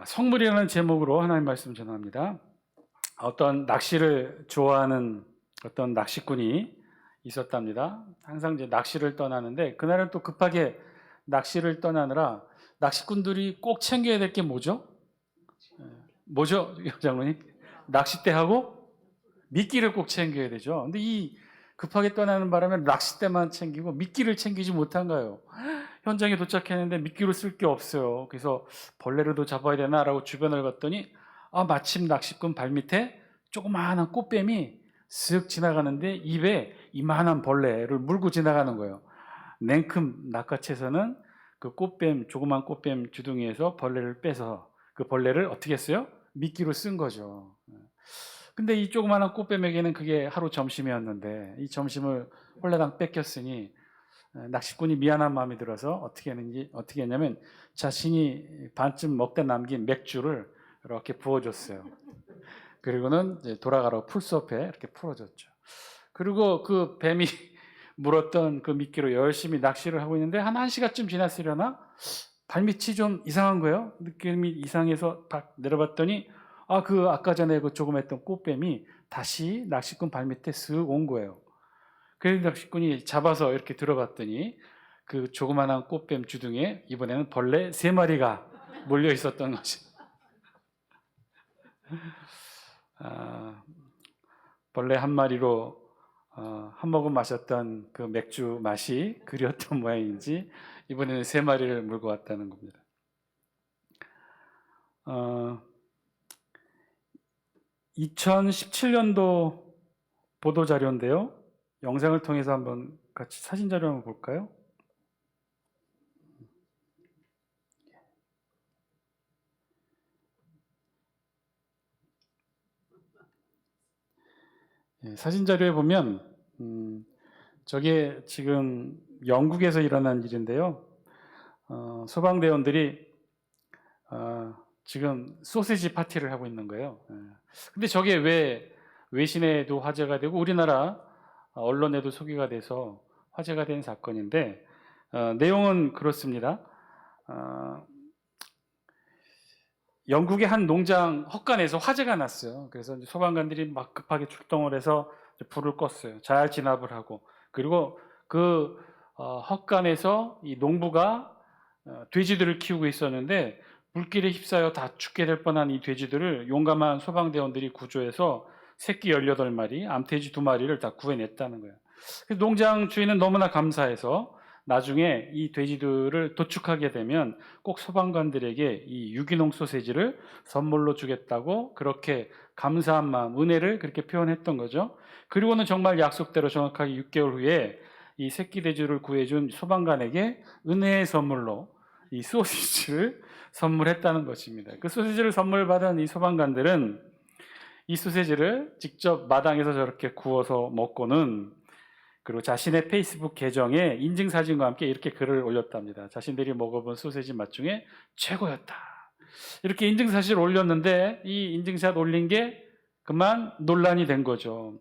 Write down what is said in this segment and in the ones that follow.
성물이라는 제목으로 하나님 말씀 전합니다. 어떤 낚시를 좋아하는 어떤 낚시꾼이 있었답니다. 항상 이제 낚시를 떠나는데 그날은 또 급하게 낚시를 떠나느라 낚시꾼들이 꼭 챙겨야 될 게 뭐죠? 뭐죠, 장로님? 낚싯대하고 미끼를 꼭 챙겨야 되죠. 근데 이 급하게 떠나는 바람에 낚싯대만 챙기고 미끼를 챙기지 못한 거예요. 현장에 도착했는데 미끼를 쓸 게 없어요. 그래서 벌레라도 잡아야 되나라고 주변을 봤더니 마침 낚시꾼 발밑에 조그마한 꽃뱀이 쓱 지나가는데 입에 이만한 벌레를 물고 지나가는 거예요. 냉큼 낚아채서는 그 꽃뱀, 조그만 꽃뱀 주둥이에서 벌레를 빼서 그 벌레를 어떻게 했어요? 미끼로 쓴 거죠. 근데 이 조그마한 꽃뱀에게는 그게 하루 점심이었는데 이 점심을 홀라당 뺏겼으니 낚시꾼이 미안한 마음이 들어서 어떻게 했냐면 자신이 반쯤 먹다 남긴 맥주를 이렇게 부어줬어요. 그리고는 이제 돌아가라고 풀숲에 이렇게 풀어줬죠. 그리고 그 뱀이 물었던 그 미끼로 열심히 낚시를 하고 있는데 한 1시간쯤 지났으려나 발밑이 좀 이상한 거예요. 느낌이 이상해서 내려봤더니 그 아까 전에 그 조그맸던 꽃뱀이 다시 낚시꾼 발밑에 쓱 온 거예요. 그래서 낚시꾼이 잡아서 이렇게 들어봤더니 그 조그만한 꽃뱀 주둥에 이번에는 벌레 3마리가 몰려 있었던 것이. 벌레 1마리로 한 모금 마셨던 그 맥주 맛이 그리웠던 모양인지 이번에는 3마리를 물고 왔다는 겁니다. 2017년도 보도 자료인데요. 영상을 통해서 한번 같이 사진 자료 한번 볼까요? 사진 자료에 보면 저게 지금 영국에서 일어난 일인데요. 소방대원들이 지금 소시지 파티를 하고 있는 거예요. 근데 저게 왜 외신에도 화제가 되고 우리나라 언론에도 소개가 돼서 화제가 된 사건인데 내용은 그렇습니다. 영국의 한 농장 헛간에서 화재가 났어요. 그래서 소방관들이 막 급하게 출동을 해서 불을 껐어요. 잘 진압을 하고 그리고 그 헛간에서 이 농부가 돼지들을 키우고 있었는데 물길에 휩싸여 다 죽게 될 뻔한 이 돼지들을 용감한 소방대원들이 구조해서 새끼 18마리, 암돼지 2마리를 다 구해냈다는 거예요. 농장 주인은 너무나 감사해서 나중에 이 돼지들을 도축하게 되면 꼭 소방관들에게 이 유기농 소세지를 선물로 주겠다고 그렇게 감사한 마음, 은혜를 그렇게 표현했던 거죠. 그리고는 정말 약속대로 정확하게 6개월 후에 이 새끼 돼지를 구해준 소방관에게 은혜의 선물로 이 소시지를 선물했다는 것입니다. 그 소시지를 선물 받은 이 소방관들은 이 소시지를 직접 마당에서 저렇게 구워서 먹고는 그리고 자신의 페이스북 계정에 인증사진과 함께 이렇게 글을 올렸답니다. 자신들이 먹어본 소시지 맛 중에 최고였다. 이렇게 인증사진을 올렸는데 이 인증샷 올린 게 그만 논란이 된 거죠.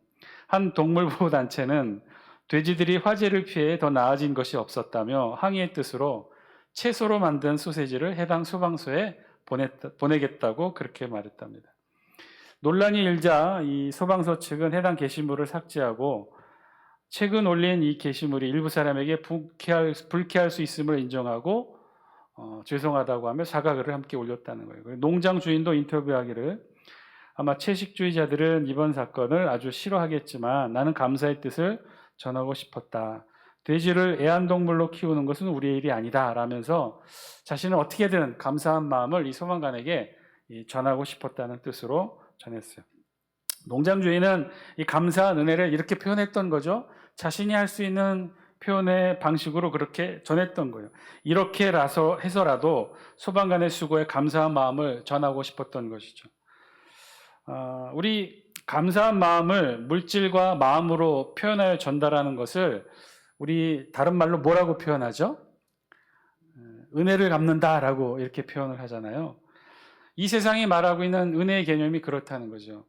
한 동물보호단체는 돼지들이 화재를 피해 더 나아진 것이 없었다며 항의의 뜻으로 채소로 만든 소시지를 해당 소방서에 보내겠다고 그렇게 말했답니다. 논란이 일자 이 소방서 측은 해당 게시물을 삭제하고 최근 올린 이 게시물이 일부 사람에게 불쾌할 수 있음을 인정하고 죄송하다고 하며 사과글을 함께 올렸다는 거예요. 농장 주인도 인터뷰하기를 아마 채식주의자들은 이번 사건을 아주 싫어하겠지만 나는 감사의 뜻을 전하고 싶었다. 돼지를 애완동물로 키우는 것은 우리의 일이 아니다 라면서 자신은 어떻게든 감사한 마음을 이 소방관에게 전하고 싶었다는 뜻으로 전했어요. 농장 주인은 이 감사한 은혜를 이렇게 표현했던 거죠. 자신이 할 수 있는 표현의 방식으로 그렇게 전했던 거예요. 이렇게라서 해서라도 소방관의 수고에 감사한 마음을 전하고 싶었던 것이죠. 우리 감사한 마음을 물질과 마음으로 표현하여 전달하는 것을 우리 다른 말로 뭐라고 표현하죠? 은혜를 갚는다라고 이렇게 표현을 하잖아요. 이 세상이 말하고 있는 은혜의 개념이 그렇다는 거죠.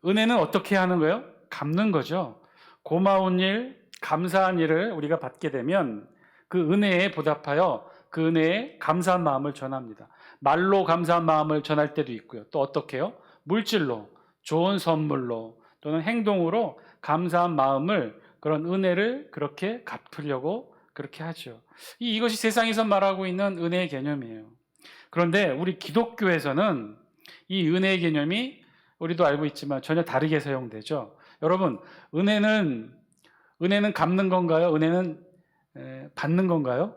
은혜는 어떻게 하는 거예요? 갚는 거죠. 고마운 일, 감사한 일을 우리가 받게 되면 그 은혜에 보답하여 그 은혜에 감사한 마음을 전합니다. 말로 감사한 마음을 전할 때도 있고요. 또 어떻게 해요? 물질로, 좋은 선물로 또는 행동으로 감사한 마음을, 그런 은혜를 그렇게 갚으려고 그렇게 하죠. 이것이 세상에서 말하고 있는 은혜의 개념이에요. 그런데 우리 기독교에서는 이 은혜의 개념이 우리도 알고 있지만 전혀 다르게 사용되죠. 여러분, 은혜는 갚는 건가요? 은혜는 받는 건가요?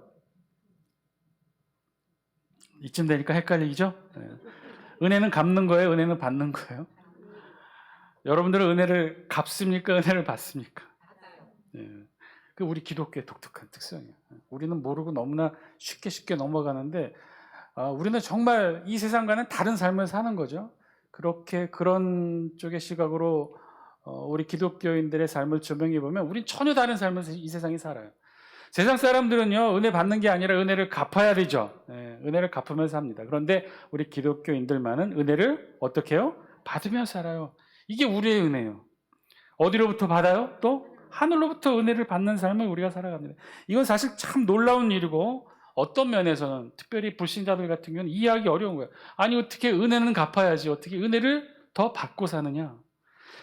이쯤 되니까 헷갈리죠? 은혜는 갚는 거예요? 은혜는 받는 거예요? 여러분들은 은혜를 갚습니까? 은혜를 받습니까? 그 우리 기독교의 독특한 특성이에요. 우리는 모르고 너무나 쉽게 넘어가는데, 우리는 정말 이 세상과는 다른 삶을 사는 거죠. 그런 쪽의 시각으로 우리 기독교인들의 삶을 조명해 보면 우린 전혀 다른 삶을 이 세상에 살아요. 세상 사람들은요, 은혜 받는 게 아니라 은혜를 갚아야 되죠. 은혜를 갚으면서 삽니다. 그런데 우리 기독교인들만은 은혜를 어떻게 해요? 받으며 살아요. 이게 우리의 은혜예요. 어디로부터 받아요? 또 하늘로부터 은혜를 받는 삶을 우리가 살아갑니다. 이건 사실 참 놀라운 일이고, 어떤 면에서는 특별히 불신자들 같은 경우는 이해하기 어려운 거예요. 아니, 어떻게 은혜는 갚아야지 어떻게 은혜를 더 받고 사느냐.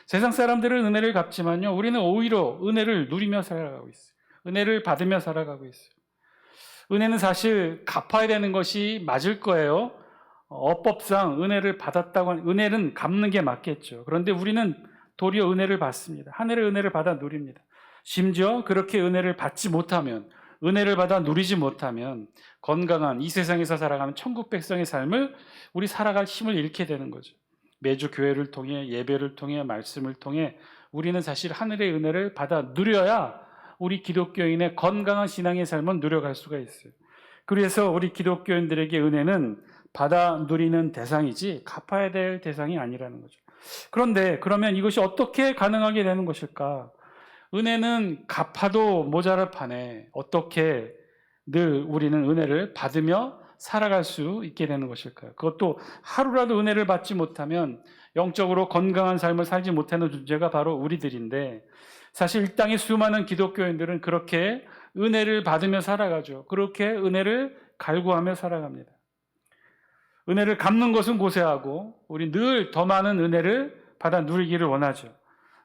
세상 사람들은 은혜를 갚지만요, 우리는 오히려 은혜를 누리며 살아가고 있어요. 은혜를 받으며 살아가고 있어요. 은혜는 사실 갚아야 되는 것이 맞을 거예요. 어법상 은혜를 받았다고 하면 은혜는 갚는 게 맞겠죠. 그런데 우리는 도리어 은혜를 받습니다. 하늘의 은혜를 받아 누립니다. 심지어 그렇게 은혜를 받지 못하면, 은혜를 받아 누리지 못하면 건강한 이 세상에서 살아가는 천국 백성의 삶을 우리 살아갈 힘을 잃게 되는 거죠. 매주 교회를 통해, 예배를 통해, 말씀을 통해 우리는 사실 하늘의 은혜를 받아 누려야 우리 기독교인의 건강한 신앙의 삶을 누려갈 수가 있어요. 그래서 우리 기독교인들에게 은혜는 받아 누리는 대상이지 갚아야 될 대상이 아니라는 거죠. 그런데 그러면 이것이 어떻게 가능하게 되는 것일까? 은혜는 갚아도 모자랄 판에 어떻게 늘 우리는 은혜를 받으며 살아갈 수 있게 되는 것일까요? 그것도 하루라도 은혜를 받지 못하면 영적으로 건강한 삶을 살지 못하는 존재가 바로 우리들인데, 사실 이 땅의 수많은 기독교인들은 그렇게 은혜를 받으며 살아가죠. 그렇게 은혜를 갈구하며 살아갑니다. 은혜를 갚는 것은 고세하고 우리 늘 더 많은 은혜를 받아 누리기를 원하죠.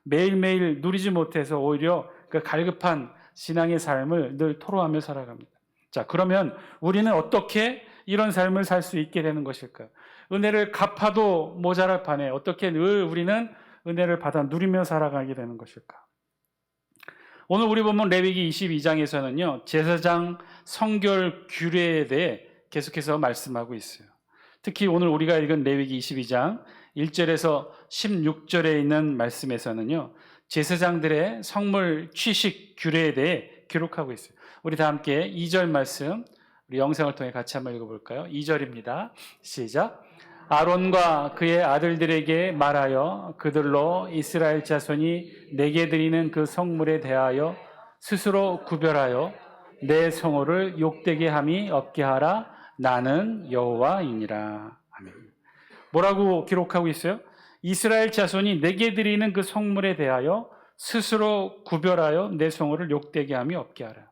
매일매일 누리지 못해서 오히려 그 갈급한 신앙의 삶을 늘 토로하며 살아갑니다. 자, 그러면 우리는 어떻게 이런 삶을 살 수 있게 되는 것일까요? 은혜를 갚아도 모자랄 판에 어떻게 늘 우리는 은혜를 받아 누리며 살아가게 되는 것일까? 오늘 우리 보면 레위기 22장에서는요, 제사장 성결 규례에 대해 계속해서 말씀하고 있어요. 특히 오늘 우리가 읽은 레위기 22장 1절에서 16절에 있는 말씀에서는요, 제사장들의 성물 취식 규례에 대해 기록하고 있어요. 우리 다 함께 2절 말씀, 우리 영상을 통해 같이 한번 읽어볼까요? 2절입니다. 시작. 아론과 그의 아들들에게 말하여 그들로 이스라엘 자손이 내게 드리는 그 성물에 대하여 스스로 구별하여 내 성호를 욕되게 함이 없게 하라. 나는 여호와이니라. 아멘. 뭐라고 기록하고 있어요? 이스라엘 자손이 내게 드리는 그 성물에 대하여 스스로 구별하여 내 성호를 욕되게 함이 없게 하라.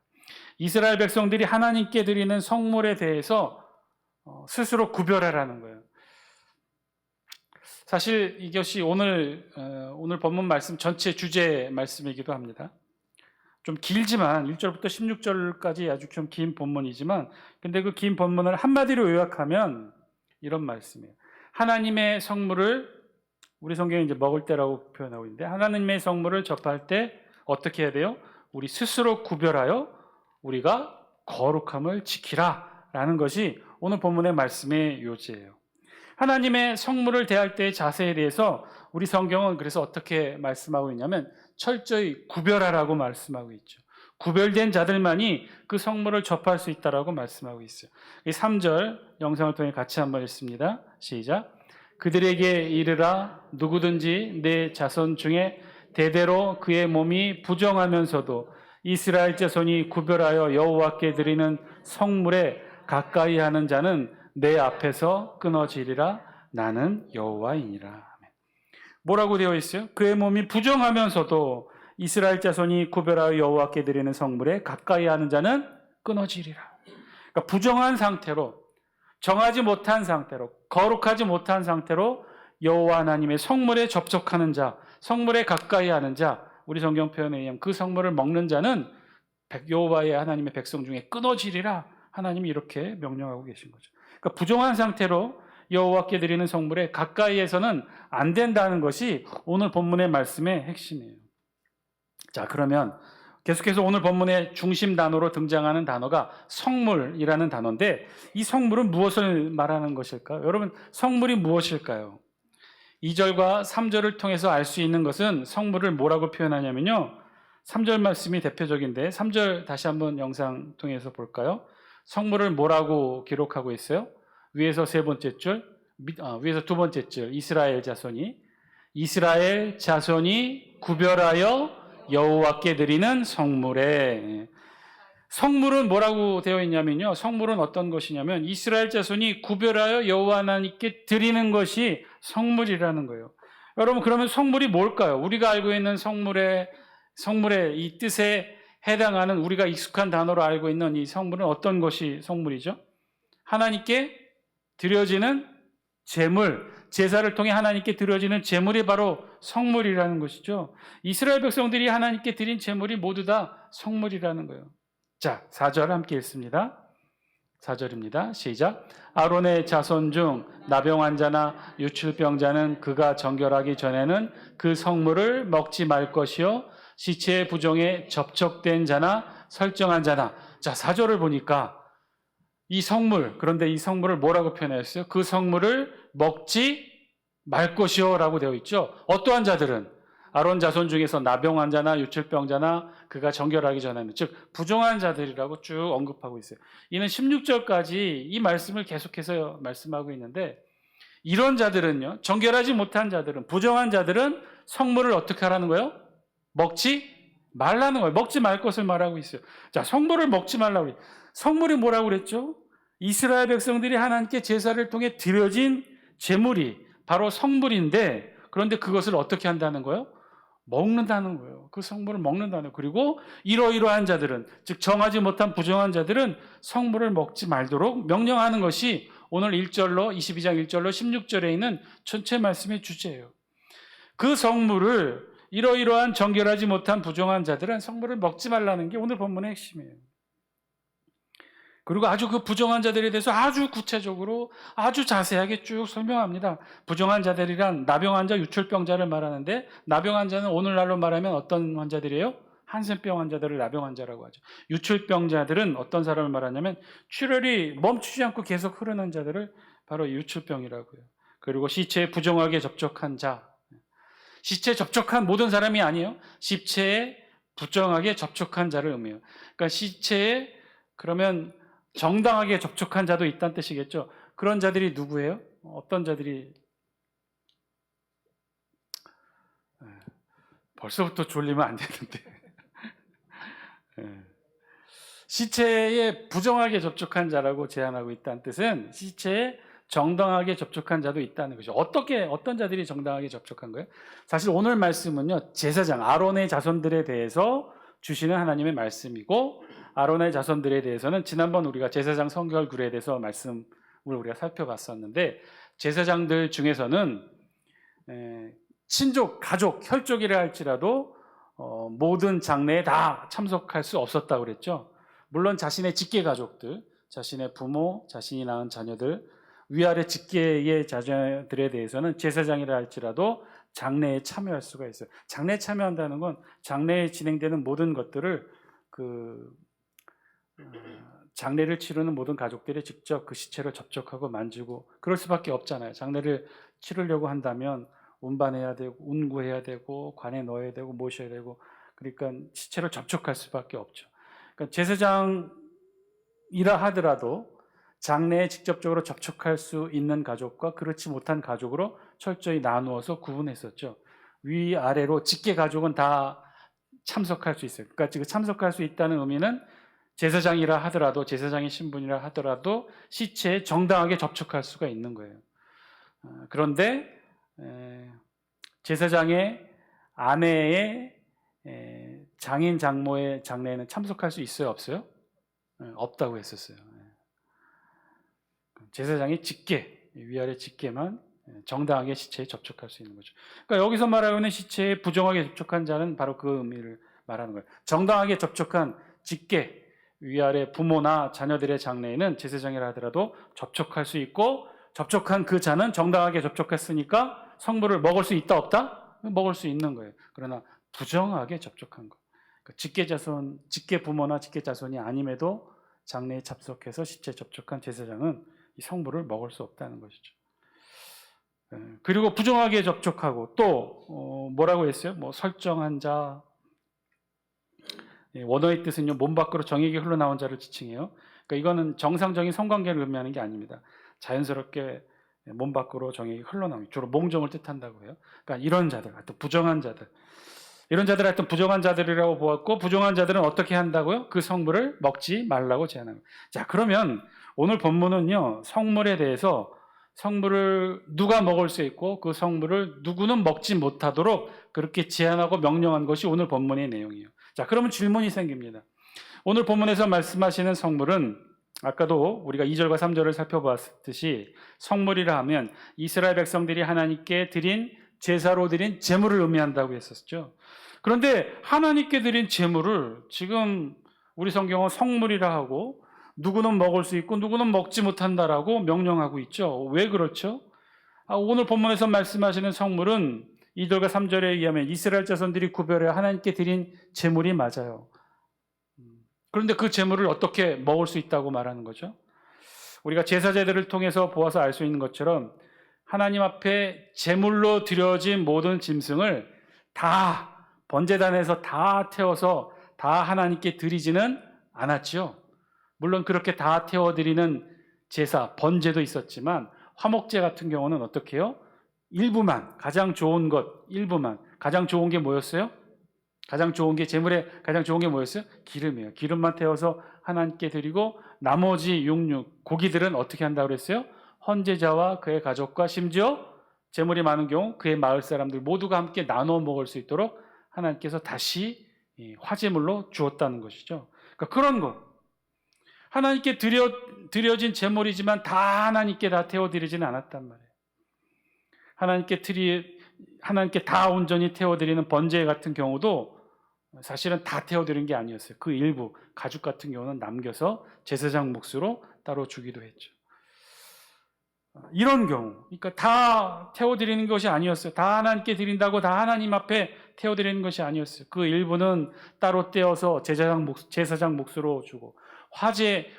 이스라엘 백성들이 하나님께 드리는 성물에 대해서 스스로 구별하라는 거예요. 사실 이것이 오늘 본문 말씀 전체 주제 말씀이기도 합니다. 좀 길지만 1절부터 16절까지 아주 좀 긴 본문이지만, 근데 그 긴 본문을 한마디로 요약하면 이런 말씀이에요. 하나님의 성물을, 우리 성경에 이제 먹을 때라고 표현하고 있는데, 하나님의 성물을 접할 때 어떻게 해야 돼요? 우리 스스로 구별하여 우리가 거룩함을 지키라 라는 것이 오늘 본문의 말씀의 요지예요. 하나님의 성물을 대할 때의 자세에 대해서 우리 성경은 그래서 어떻게 말씀하고 있냐면 철저히 구별하라고 말씀하고 있죠. 구별된 자들만이 그 성물을 접할 수 있다라고 말씀하고 있어요. 이 3절 영상을 통해 같이 한번 읽습니다. 시작. 그들에게 이르라. 누구든지 내 자손 중에 대대로 그의 몸이 부정하면서도 이스라엘 자손이 구별하여 여호와께 드리는 성물에 가까이 하는 자는 내 앞에서 끊어지리라. 나는 여호와이니라. 뭐라고 되어 있어요? 그의 몸이 부정하면서도 이스라엘 자손이 구별하여 여호와께 드리는 성물에 가까이 하는 자는 끊어지리라. 그러니까 부정한 상태로, 정하지 못한 상태로, 거룩하지 못한 상태로 여호와 하나님의 성물에 접촉하는 자, 성물에 가까이 하는 자, 우리 성경 표현에 의하면 그 성물을 먹는 자는 여호와의 하나님의 백성 중에 끊어지리라, 하나님이 이렇게 명령하고 계신 거죠. 그러니까 부정한 상태로 여호와께 드리는 성물에 가까이에서는 안 된다는 것이 오늘 본문의 말씀의 핵심이에요. 자, 그러면 계속해서 오늘 본문의 중심 단어로 등장하는 단어가 성물이라는 단어인데, 이 성물은 무엇을 말하는 것일까요? 여러분, 성물이 무엇일까요? 2절과 3절을 통해서 알 수 있는 것은 성물을 뭐라고 표현하냐면요, 3절 말씀이 대표적인데 3절 다시 한번 영상 통해서 볼까요? 성물을 뭐라고 기록하고 있어요? 위에서 세 번째 줄, 위에서 두 번째 줄, 이스라엘 자손이 구별하여 여호와께 드리는 성물에. 성물은 뭐라고 되어 있냐면요, 성물은 어떤 것이냐면 이스라엘 자손이 구별하여 여호와 하나님께 드리는 것이 성물이라는 거예요. 여러분, 그러면 성물이 뭘까요? 우리가 알고 있는 성물의 이 뜻에 해당하는, 우리가 익숙한 단어로 알고 있는 이 성물은 어떤 것이 성물이죠? 하나님께 드려지는 제물, 제사를 통해 하나님께 드려지는 제물이 바로 성물이라는 것이죠. 이스라엘 백성들이 하나님께 드린 제물이 모두 다 성물이라는 거예요. 자, 4절 함께 읽습니다. 4절입니다. 시작. 아론의 자손 중 나병 환자나 유출병자는 그가 정결하기 전에는 그 성물을 먹지 말 것이요, 시체의 부정에 접촉된 자나 설정한 자나. 자, 4절을 보니까 이 성물, 그런데 이 성물을 뭐라고 표현했어요? 그 성물을 먹지 말 것이요 라고 되어 있죠. 어떠한 자들은? 아론 자손 중에서 나병 환자나 유출병자나 그가 정결하기 전에는, 즉 부정한 자들이라고 쭉 언급하고 있어요. 이는 16절까지 이 말씀을 계속해서 말씀하고 있는데, 이런 자들은요, 정결하지 못한 자들은, 부정한 자들은 성물을 어떻게 하라는 거예요? 먹지 말라는 거예요. 먹지 말 것을 말하고 있어요. 자, 성물을 먹지 말라고 해요. 성물이 뭐라고 그랬죠? 이스라엘 백성들이 하나님께 제사를 통해 드려진 제물이 바로 성물인데, 그런데 그것을 어떻게 한다는 거예요? 먹는다는 거예요. 그 성물을 먹는다는 거예요. 그리고 이러이러한 자들은, 즉 정하지 못한 부정한 자들은 성물을 먹지 말도록 명령하는 것이 오늘 1절로 22장 1절로 16절에 있는 전체 말씀의 주제예요. 그 성물을, 이러이러한 정결하지 못한 부정한 자들은 성물을 먹지 말라는 게 오늘 본문의 핵심이에요. 그리고 아주 그 부정한 자들에 대해서 아주 구체적으로 아주 자세하게 쭉 설명합니다. 부정한 자들이란 나병 환자, 유출병자를 말하는데, 나병 환자는 오늘날로 말하면 어떤 환자들이에요? 한센병 환자들을 나병 환자라고 하죠. 유출병자들은 어떤 사람을 말하냐면 출혈이 멈추지 않고 계속 흐르는 자들을 바로 유출병이라고 해요. 그리고 시체에 부정하게 접촉한 자, 시체에 접촉한 모든 사람이 아니에요. 시체에 부정하게 접촉한 자를 의미해요. 그러니까 시체에, 그러면 정당하게 접촉한 자도 있다는 뜻이겠죠. 그런 자들이 누구예요? 어떤 자들이? 벌써부터 졸리면 안 되는데. 시체에 부정하게 접촉한 자라고 제한하고 있다는 뜻은 시체에 정당하게 접촉한 자도 있다는 거죠. 어떤 자들이 정당하게 접촉한 거예요? 사실 오늘 말씀은요, 제사장 아론의 자손들에 대해서 주시는 하나님의 말씀이고, 아론의 자손들에 대해서는 지난번 우리가 제사장 성결굴에 대해서 말씀을 우리가 살펴봤었는데, 제사장들 중에서는 친족, 가족, 혈족이라 할지라도 모든 장례에 다 참석할 수 없었다고 그랬죠. 물론 자신의 직계 가족들, 자신의 부모, 자신이 낳은 자녀들, 위아래 직계의 자녀들에 대해서는 제사장이라 할지라도 장례에 참여할 수가 있어요. 장례에 참여한다는 건 장례에 진행되는 모든 것들을 장례를 치르는 모든 가족들이 직접 그 시체를 접촉하고 만지고 그럴 수밖에 없잖아요. 장례를 치르려고 한다면 운반해야 되고 운구해야 되고 관에 넣어야 되고 모셔야 되고, 그러니까 시체를 접촉할 수밖에 없죠. 그러니까 제사장이라 하더라도 장례에 직접적으로 접촉할 수 있는 가족과 그렇지 못한 가족으로 철저히 나누어서 구분했었죠. 위아래로 직계 가족은 다 참석할 수 있어요. 그러니까 지금 참석할 수 있다는 의미는 제사장이라 하더라도, 제사장의 신분이라 하더라도 시체에 정당하게 접촉할 수가 있는 거예요. 그런데 제사장의 아내의 장인 장모의 장례에는 참석할 수 있어요, 없어요? 없다고 했었어요. 제사장이 직계, 위아래 직계만 정당하게 시체에 접촉할 수 있는 거죠. 그러니까 여기서 말하고 있는 시체에 부정하게 접촉한 자는 바로 그 의미를 말하는 거예요. 정당하게 접촉한 직계, 위아래 부모나 자녀들의 장래에는 제사장이라 하더라도 접촉할 수 있고, 접촉한 그 자는 정당하게 접촉했으니까 성물을 먹을 수 있다 없다? 먹을 수 있는 거예요. 그러나 부정하게 접촉한 거. 직계 자손, 직계 부모나 직계 자손이 아님에도 장래에 접속해서 시체에 접촉한 제사장은 이 성물을 먹을 수 없다는 것이죠. 그리고 부정하게 접촉하고 또 뭐라고 했어요? 뭐 설정한 자, 원어의 뜻은요, 몸 밖으로 정액이 흘러나온 자를 지칭해요. 그러니까 이거는 정상적인 성관계를 의미하는 게 아닙니다. 자연스럽게 몸 밖으로 정액이 흘러나오는, 주로 몽정을 뜻한다고 해요. 그러니까 이런 자들, 하여튼 부정한 자들, 이런 자들 하여튼 부정한 자들이라고 보았고, 부정한 자들은 어떻게 한다고요? 그 성물을 먹지 말라고 제안합니다. 자, 그러면 오늘 본문은요, 성물에 대해서 성물을 누가 먹을 수 있고 그 성물을 누구는 먹지 못하도록 그렇게 제한하고 명령한 것이 오늘 본문의 내용이에요. 자, 그러면 질문이 생깁니다. 오늘 본문에서 말씀하시는 성물은 아까도 우리가 2절과 3절을 살펴보았듯이 성물이라 하면 이스라엘 백성들이 하나님께 드린 제사로 드린 제물을 의미한다고 했었죠. 그런데 하나님께 드린 제물을 지금 우리 성경은 성물이라 하고 누구는 먹을 수 있고 누구는 먹지 못한다라고 명령하고 있죠. 왜 그렇죠? 오늘 본문에서 말씀하시는 성물은 2절과 3절에 의하면 이스라엘 자손들이 구별해 하나님께 드린 제물이 맞아요. 그런데 그 제물을 어떻게 먹을 수 있다고 말하는 거죠? 우리가 제사제들을 통해서 보아서 알 수 있는 것처럼 하나님 앞에 제물로 드려진 모든 짐승을 다 번제단에서 다 태워서 다 하나님께 드리지는 않았지요. 물론 그렇게 다 태워드리는 제사, 번제도 있었지만 화목제 같은 경우는 어떻게 해요? 일부만, 가장 좋은 것 일부만. 가장 좋은 게 뭐였어요? 가장 좋은 게, 제물에 가장 좋은 게 뭐였어요? 기름이에요. 기름만 태워서 하나님께 드리고 나머지 육류, 고기들은 어떻게 한다고 그랬어요? 헌제자와 그의 가족과 심지어 제물이 많은 경우 그의 마을 사람들 모두가 함께 나눠 먹을 수 있도록 하나님께서 다시 화제물로 주었다는 것이죠. 그러니까 그런 것, 하나님께 드려진 제물이지만 다 하나님께 다 태워드리지는 않았단 말이에요. 하나님께 다 온전히 태워드리는 번제 같은 경우도 사실은 다 태워드린 게 아니었어요. 그 일부, 가죽 같은 경우는 남겨서 제사장 몫으로 따로 주기도 했죠. 이런 경우, 그러니까 다 태워드리는 것이 아니었어요. 다 하나님께 드린다고 다 하나님 앞에 태워드리는 것이 아니었어요. 그 일부는 따로 떼어서 제사장 몫으로 주고,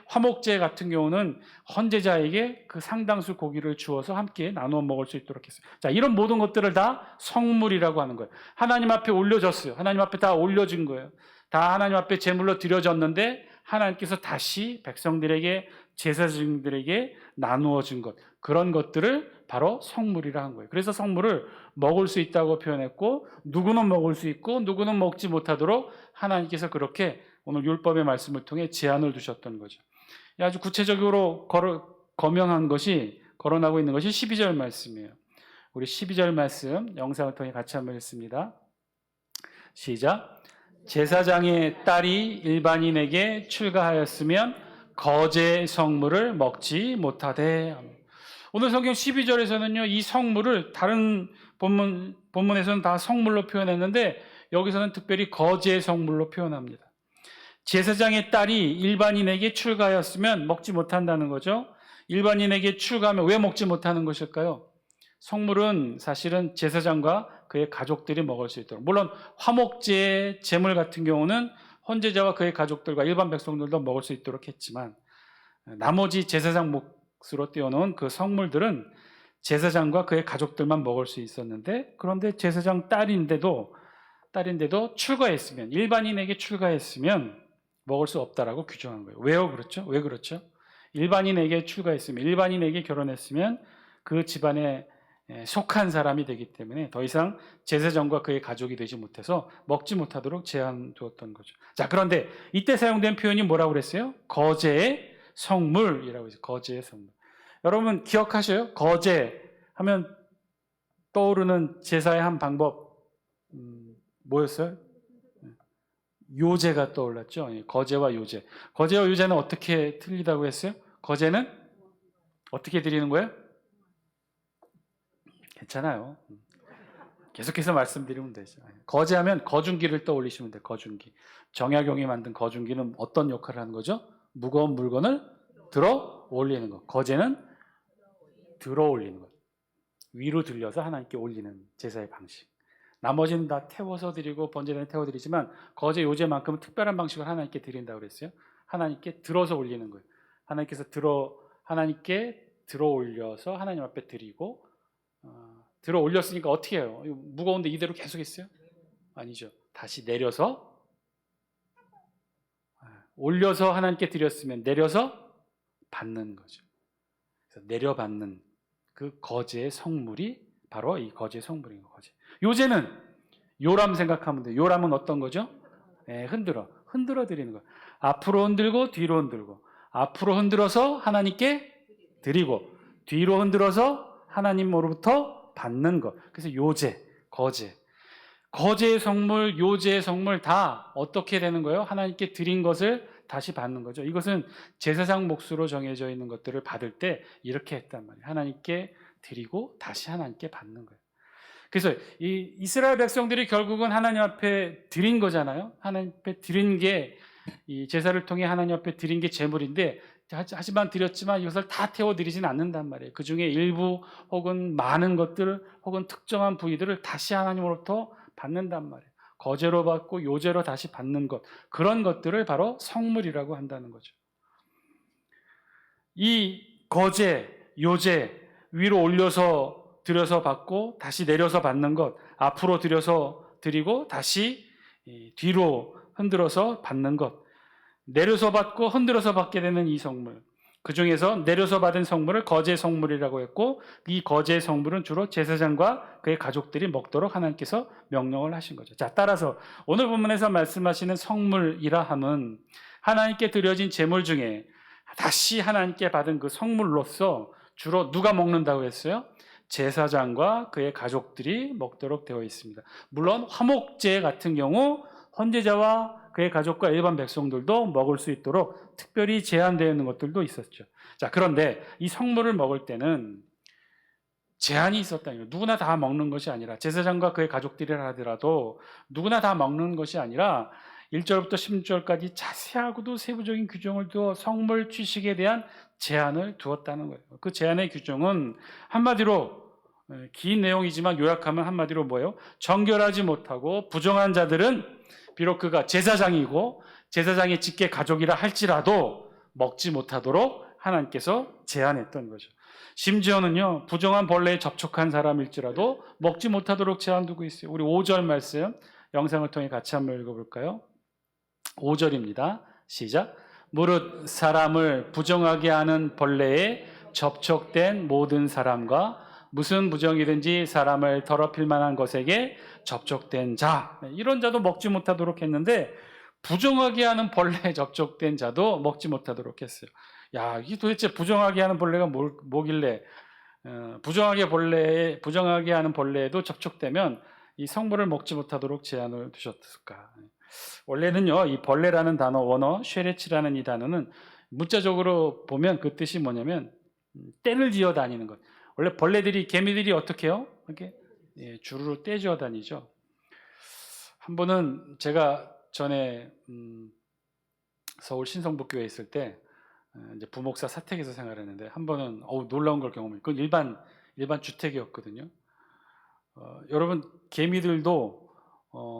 화목제 같은 경우는 헌제자에게 그 상당수 고기를 주어서 함께 나누어 먹을 수 있도록 했어요. 자, 이런 모든 것들을 다 성물이라고 하는 거예요. 하나님 앞에 올려졌어요. 하나님 앞에 다 올려진 거예요. 다 하나님 앞에 제물로 드려졌는데 하나님께서 다시 백성들에게, 제사장들에게 나누어 준 것, 그런 것들을 바로 성물이라 한 거예요. 그래서 성물을 먹을 수 있다고 표현했고, 누구는 먹을 수 있고 누구는 먹지 못하도록 하나님께서 그렇게 오늘 율법의 말씀을 통해 제한을 두셨던 거죠. 아주 구체적으로 거명한 것이, 거론하고 있는 것이 12절 말씀이에요. 우리 12절 말씀 영상을 통해 같이 한번 읽습니다. 시작. 제사장의 딸이 일반인에게 출가하였으면 거제 성물을 먹지 못하되. 오늘 성경 12절에서는요, 이 성물을 다른 본문에서는 다 성물로 표현했는데 여기서는 특별히 거제 성물로 표현합니다. 제사장의 딸이 일반인에게 출가하였으면 먹지 못한다는 거죠. 일반인에게 출가하면 왜 먹지 못하는 것일까요? 성물은 사실은 제사장과 그의 가족들이 먹을 수 있도록, 물론 화목제의 제물 같은 경우는 헌제자와 그의 가족들과 일반 백성들도 먹을 수 있도록 했지만, 나머지 제사장 몫으로 떼어놓은 그 성물들은 제사장과 그의 가족들만 먹을 수 있었는데, 그런데 제사장 딸인데도 출가했으면, 일반인에게 출가했으면 먹을 수 없다라고 규정한 거예요. 왜요? 그렇죠? 왜 그렇죠? 일반인에게 출가했으면, 일반인에게 결혼했으면 그 집안에 속한 사람이 되기 때문에 더 이상 제사장과 그의 가족이 되지 못해서 먹지 못하도록 제한 두었던 거죠. 자, 그런데 이때 사용된 표현이 뭐라고 그랬어요? 거제의 성물이라고 했어요. 거제의 성물. 여러분 기억하셔요? 거제 하면 떠오르는 제사의 한 방법 뭐였어요? 요제가 떠올랐죠. 거제와 요제. 거제와 요제는 어떻게 틀리다고 했어요? 거제는 어떻게 드리는 거예요? 괜찮아요. 계속해서 말씀드리면 되죠. 거제하면 거중기를 떠올리시면 돼요. 거중기. 정약용이 만든 거중기는 어떤 역할을 하는 거죠? 무거운 물건을 들어 올리는 것. 거제는 들어 올리는 것. 위로 들려서 하나님께 올리는 제사의 방식. 나머지는 다 태워서 드리고 번제단에 태워 드리지만 거제 요제만큼은 특별한 방식을 하나님께 드린다고 그랬어요. 하나님께 들어서 올리는 거예요. 하나님께 들어 올려서 하나님 앞에 드리고 들어 올렸으니까 어떻게 해요? 무거운데 이대로 계속 했어요? 아니죠. 다시 내려서 올려서 하나님께 드렸으면 내려서 받는 거죠. 그래서 내려받는 그 거제의 성물이 바로 이 거제의 성물인 거지. 요제는 요람 생각하면 돼요. 요람은 어떤 거죠? 흔들어 드리는 거. 앞으로 흔들고 뒤로 흔들고, 앞으로 흔들어서 하나님께 드리고, 뒤로 흔들어서 하나님으로부터 받는 것. 그래서 요제, 거제의 성물, 요제의 성물 다 어떻게 되는 거예요? 하나님께 드린 것을 다시 받는 거죠. 이것은 제사장 몫으로 정해져 있는 것들을 받을 때 이렇게 했단 말이에요. 하나님께 드리고 다시 하나님께 받는 거예요. 그래서 이 이스라엘 백성들이 결국은 하나님 앞에 드린 거잖아요. 하나님 앞에 드린 게 이 제사를 통해 하나님 앞에 드린 게 제물인데 하지만 드렸지만 이것을 다 태워 드리진 않는단 말이에요. 그 중에 일부 혹은 많은 것들 혹은 특정한 부위들을 다시 하나님으로부터 받는단 말이에요. 거제로 받고 요제로 다시 받는 것, 그런 것들을 바로 성물이라고 한다는 거죠. 이 거제, 요제, 위로 올려서 들여서 받고 다시 내려서 받는 것, 앞으로 들여서 드리고 다시 뒤로 흔들어서 받는 것, 내려서 받고 흔들어서 받게 되는 이 성물, 그 중에서 내려서 받은 성물을 거제 성물이라고 했고, 이 거제 성물은 주로 제사장과 그의 가족들이 먹도록 하나님께서 명령을 하신 거죠. 자, 따라서 오늘 본문에서 말씀하시는 성물이라 함은 하나님께 드려진 제물 중에 다시 하나님께 받은 그 성물로서 주로 누가 먹는다고 했어요? 제사장과 그의 가족들이 먹도록 되어 있습니다. 물론 화목제 같은 경우 헌제자와 그의 가족과 일반 백성들도 먹을 수 있도록 특별히 제한되어 있는 것들도 있었죠. 자, 그런데 이 성물을 먹을 때는 제한이 있었다는 거예요. 누구나 다 먹는 것이 아니라, 제사장과 그의 가족들이라 하더라도 누구나 다 먹는 것이 아니라 1절부터 16절까지 자세하고도 세부적인 규정을 두어 성물 취식에 대한 제한을 두었다는 거예요. 그 제한의 규정은 한마디로, 긴 내용이지만 요약하면 한마디로 뭐예요? 정결하지 못하고 부정한 자들은 비록 그가 제사장이고 제사장의 직계 가족이라 할지라도 먹지 못하도록 하나님께서 제한했던 거죠. 심지어는요, 부정한 벌레에 접촉한 사람일지라도 먹지 못하도록 제한 두고 있어요. 우리 5절 말씀 영상을 통해 같이 한번 읽어볼까요? 5절입니다. 시작. 무릇 사람을 부정하게 하는 벌레에 접촉된 모든 사람과 무슨 부정이든지 사람을 더럽힐 만한 것에게 접촉된 자, 이런 자도 먹지 못하도록 했는데 부정하게 하는 벌레에 접촉된 자도 먹지 못하도록 했어요. 야, 이게 도대체 부정하게 하는 벌레가 뭐길래 부정하게 하는 벌레에도 접촉되면 이 성물을 먹지 못하도록 제한을 두셨을까? 원래는요, 이 벌레라는 단어, 원어 쉐레츠라는 이 단어는 문자적으로 보면 그 뜻이 뭐냐면 떼를 지어 다니는 것. 원래 개미들이 어떻게 해요? 이렇게 주르르 떼지어 다니죠. 한 번은 제가 전에 서울 신성북교회에 있을 때 이제 부목사 사택에서 생활했는데, 한 번은 놀라운 걸 경험해요. 그건 일반 주택이었거든요. 여러분, 개미들도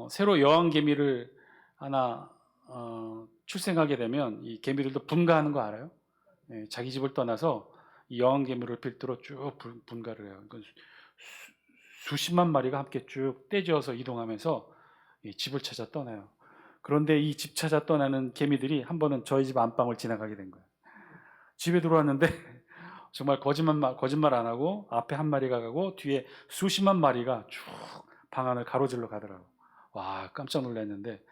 새로 여왕 개미를 하나 출생하게 되면 이 개미들도 분가하는 거 알아요? 자기 집을 떠나서 이 여왕 개미를 필두로 쭉 분가를 해요. 그러니까 수십만 마리가 함께 쭉 떼지어서 이동하면서 집을 찾아 떠나요. 그런데 이 집 찾아 떠나는 개미들이 한 번은 저희 집 안방을 지나가게 된 거예요. 집에 들어왔는데 정말 거짓말 안 하고 앞에 한 마리가 가고 뒤에 수십만 마리가 쭉 방 안을 가로질러 가더라고요. 와, 깜짝 놀랐는데,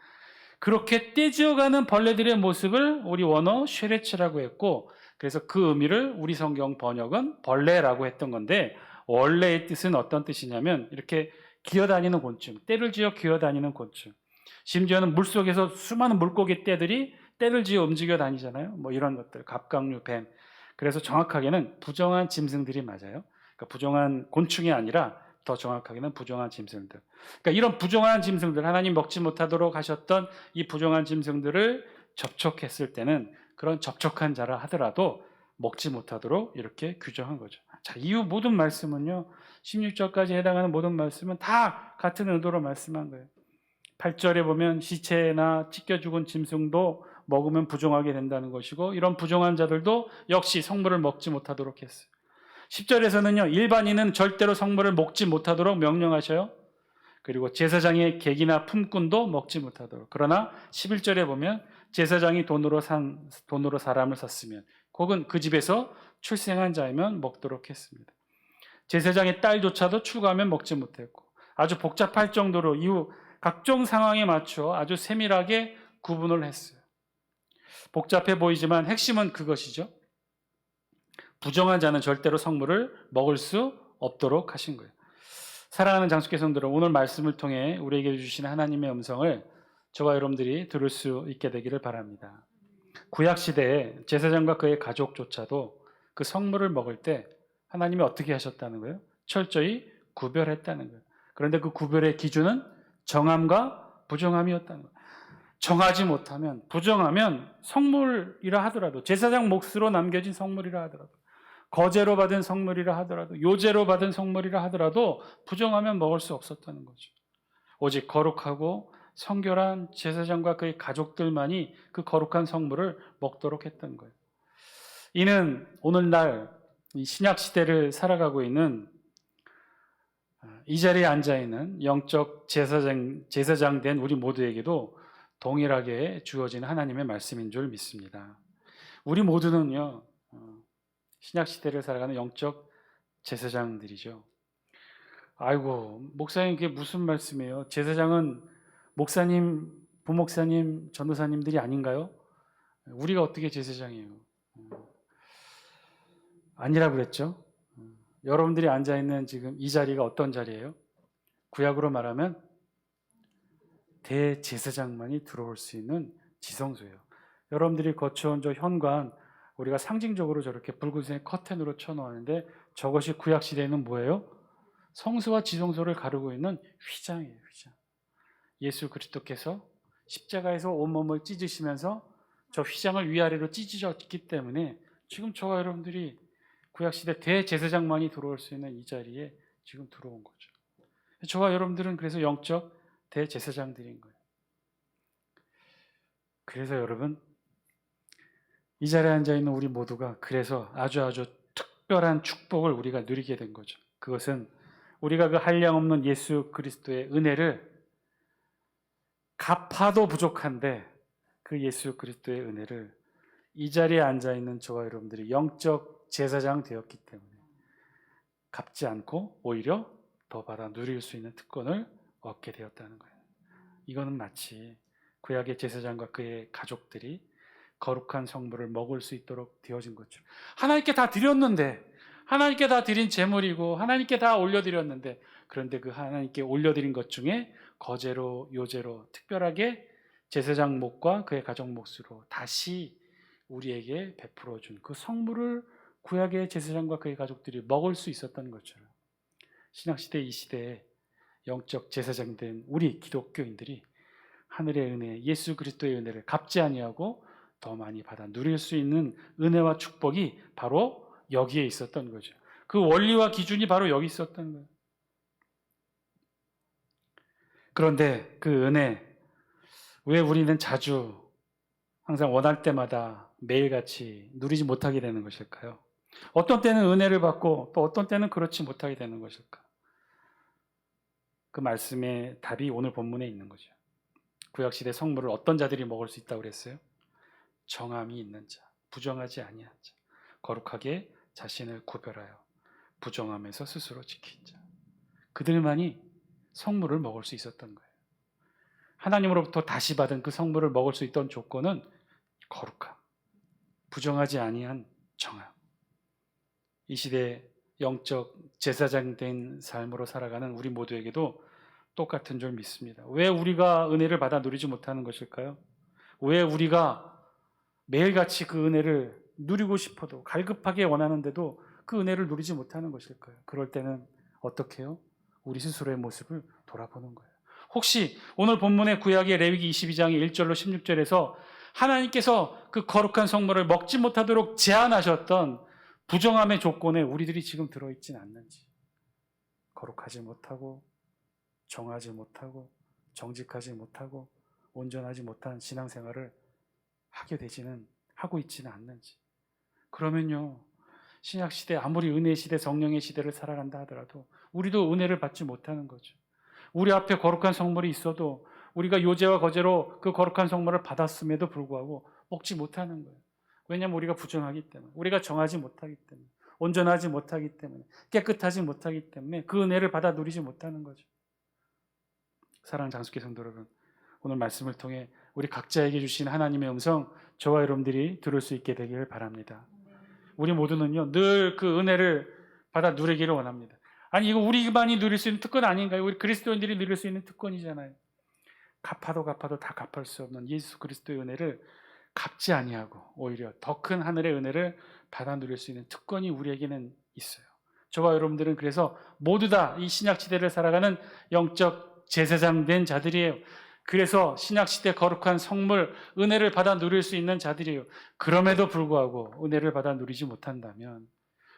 그렇게 떼지어가는 벌레들의 모습을 우리 원어 쉐레츠라고 했고, 그래서 그 의미를 우리 성경 번역은 벌레라고 했던 건데, 원래의 뜻은 어떤 뜻이냐면 이렇게 기어다니는 곤충, 떼를 지어 기어다니는 곤충, 심지어는 물속에서 수많은 물고기 떼들이 떼를 지어 움직여 다니잖아요. 뭐 이런 것들, 갑각류, 뱀. 그래서 정확하게는 부정한 짐승들이 맞아요. 그러니까 부정한 곤충이 아니라 더 정확하게는 부정한 짐승들. 그러니까 이런 부정한 짐승들, 하나님 먹지 못하도록 하셨던 이 부정한 짐승들을 접촉했을 때는 그런 접촉한 자라 하더라도 먹지 못하도록 이렇게 규정한 거죠. 자, 이후 모든 말씀은요, 16절까지 해당하는 모든 말씀은 다 같은 의도로 말씀한 거예요. 8절에 보면 시체나 찢겨 죽은 짐승도 먹으면 부정하게 된다는 것이고, 이런 부정한 자들도 역시 성물을 먹지 못하도록 했어요. 10절에서는요, 일반인은 절대로 성물을 먹지 못하도록 명령하셔요. 그리고 제사장의 객이나 품꾼도 먹지 못하도록. 그러나 11절에 보면 제사장이 돈으로 사람을 샀으면, 혹은 그 집에서 출생한 자이면 먹도록 했습니다. 제사장의 딸조차도 출가하면 먹지 못했고, 아주 복잡할 정도로 이후 각종 상황에 맞춰 아주 세밀하게 구분을 했어요. 복잡해 보이지만 핵심은 그것이죠. 부정한 자는 절대로 성물을 먹을 수 없도록 하신 거예요. 사랑하는 장수교 성도들, 오늘 말씀을 통해 우리에게 주신 하나님의 음성을 저와 여러분들이 들을 수 있게 되기를 바랍니다. 구약시대에 제사장과 그의 가족조차도 그 성물을 먹을 때 하나님이 어떻게 하셨다는 거예요? 철저히 구별했다는 거예요. 그런데 그 구별의 기준은 정함과 부정함이었다는 거예요. 정하지 못하면, 부정하면 성물이라 하더라도, 제사장 몫으로 남겨진 성물이라 하더라도, 거제로 받은 성물이라 하더라도, 요제로 받은 성물이라 하더라도 부정하면 먹을 수 없었다는 거죠. 오직 거룩하고 성결한 제사장과 그의 가족들만이 그 거룩한 성물을 먹도록 했던 거예요. 이는 오늘날 이 신약 시대를 살아가고 있는 이 자리에 앉아 있는 영적 제사장 된 우리 모두에게도 동일하게 주어진 하나님의 말씀인 줄 믿습니다. 우리 모두는요, 신약 시대를 살아가는 영적 제사장들이죠. 아이고, 목사님 그게 무슨 말씀이에요? 제사장은 목사님, 부목사님, 전도사님들이 아닌가요? 우리가 어떻게 제사장이에요? 아니라고 그랬죠. 여러분들이 앉아있는 지금 이 자리가 어떤 자리예요? 구약으로 말하면 대제사장만이 들어올 수 있는 지성소예요. 여러분들이 거쳐온 저 현관, 우리가 상징적으로 저렇게 붉은색 커튼으로 쳐놓았는데 저것이 구약시대에는 뭐예요? 성소와 지성소를 가르고 있는 휘장이에요. 휘장. 예수 그리스도께서 십자가에서 온몸을 찢으시면서 저 휘장을 위아래로 찢으셨기 때문에 지금 저와 여러분들이 구약시대 대제사장만이 들어올 수 있는 이 자리에 지금 들어온 거죠. 저와 여러분들은 그래서 영적 대제사장들인 거예요. 그래서 여러분, 이 자리에 앉아있는 우리 모두가 그래서 아주 특별한 축복을 우리가 누리게 된 거죠. 그것은 우리가 그 한량없는 예수 그리스도의 은혜를 갚아도 부족한데 그 예수 그리스도의 은혜를 이 자리에 앉아있는 저와 여러분들이 영적 제사장 되었기 때문에 갚지 않고 오히려 더 받아 누릴 수 있는 특권을 얻게 되었다는 거예요. 이거는 마치 구약의 제사장과 그의 가족들이 거룩한 성물을 먹을 수 있도록 되어진 거죠. 하나님께 다 드렸는데, 하나님께 다 드린 제물이고 하나님께 다 올려드렸는데, 그런데 그 하나님께 올려드린 것 중에 거제로, 요제로 특별하게 제사장 몫과 그의 가족 몫으로 다시 우리에게 베풀어 준 그 성물을 구약의 제사장과 그의 가족들이 먹을 수 있었던 것처럼 신약시대 이 시대에 영적 제사장 된 우리 기독교인들이 하늘의 은혜, 예수 그리스도의 은혜를 갚지 아니하고 더 많이 받아 누릴 수 있는 은혜와 축복이 바로 여기에 있었던 거죠. 그 원리와 기준이 바로 여기 있었던 거예요. 그런데 그 은혜, 왜 우리는 자주 항상 원할 때마다 매일같이 누리지 못하게 되는 것일까요? 어떤 때는 은혜를 받고 또 어떤 때는 그렇지 못하게 되는 것일까? 그 말씀의 답이 오늘 본문에 있는 거죠. 구약시대 성물을 어떤 자들이 먹을 수 있다고 그랬어요? 정함이 있는 자, 부정하지 아니한 자, 거룩하게 자신을 구별하여 부정함에서 스스로 지킨 자, 그들만이 성물을 먹을 수 있었던 거예요. 하나님으로부터 다시 받은 그 성물을 먹을 수 있던 조건은 거룩함, 부정하지 아니한 정함. 이 시대 영적 제사장 된 삶으로 살아가는 우리 모두에게도 똑같은 줄 믿습니다. 왜 우리가 은혜를 받아 누리지 못하는 것일까요? 왜 우리가 매일같이 그 은혜를 누리고 싶어도 갈급하게 원하는데도 그 은혜를 누리지 못하는 것일까요? 그럴 때는 어떻게 해요? 우리 스스로의 모습을 돌아보는 거예요. 혹시 오늘 본문의 구약의 레위기 22장의 1절로 16절에서 하나님께서 그 거룩한 성물을 먹지 못하도록 제한하셨던 부정함의 조건에 우리들이 지금 들어있진 않는지, 거룩하지 못하고 정하지 못하고 정직하지 못하고 온전하지 못한 신앙생활을 하고 있지는 않는지. 그러면요, 신약시대 아무리 은혜의 시대, 성령의 시대를 살아간다 하더라도 우리도 은혜를 받지 못하는 거죠. 우리 앞에 거룩한 성물이 있어도 우리가 요제와 거제로 그 거룩한 성물을 받았음에도 불구하고 먹지 못하는 거예요. 왜냐하면 우리가 부정하기 때문에, 우리가 정하지 못하기 때문에, 온전하지 못하기 때문에, 깨끗하지 못하기 때문에 그 은혜를 받아 누리지 못하는 거죠. 사랑하는 장숙기 성도 여러분, 오늘 말씀을 통해 우리 각자에게 주신 하나님의 음성 저와 여러분들이 들을 수 있게 되기를 바랍니다. 우리 모두는요, 늘 그 은혜를 받아 누리기를 원합니다. 아니, 이거 우리만이 누릴 수 있는 특권 아닌가요? 우리 그리스도인들이 누릴 수 있는 특권이잖아요. 갚아도 다 갚을 수 없는 예수 그리스도의 은혜를 갚지 아니하고 오히려 더 큰 하늘의 은혜를 받아 누릴 수 있는 특권이 우리에게는 있어요. 저와 여러분들은 그래서 모두 다 이 신약시대를 살아가는 영적 제사장 된 자들이에요. 그래서 신약시대 거룩한 성물, 은혜를 받아 누릴 수 있는 자들이에요. 그럼에도 불구하고 은혜를 받아 누리지 못한다면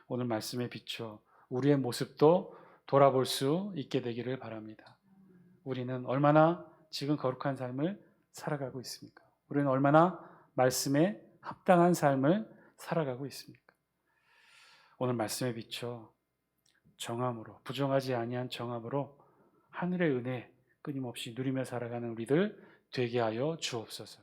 오늘 말씀에 비춰 우리의 모습도 돌아볼 수 있게 되기를 바랍니다. 우리는 얼마나 지금 거룩한 삶을 살아가고 있습니까? 우리는 얼마나 말씀에 합당한 삶을 살아가고 있습니까? 오늘 말씀에 비춰 정함으로, 부정하지 아니한 정함으로 하늘의 은혜 끊임없이 누리며 살아가는 우리들 되게 하여 주옵소서.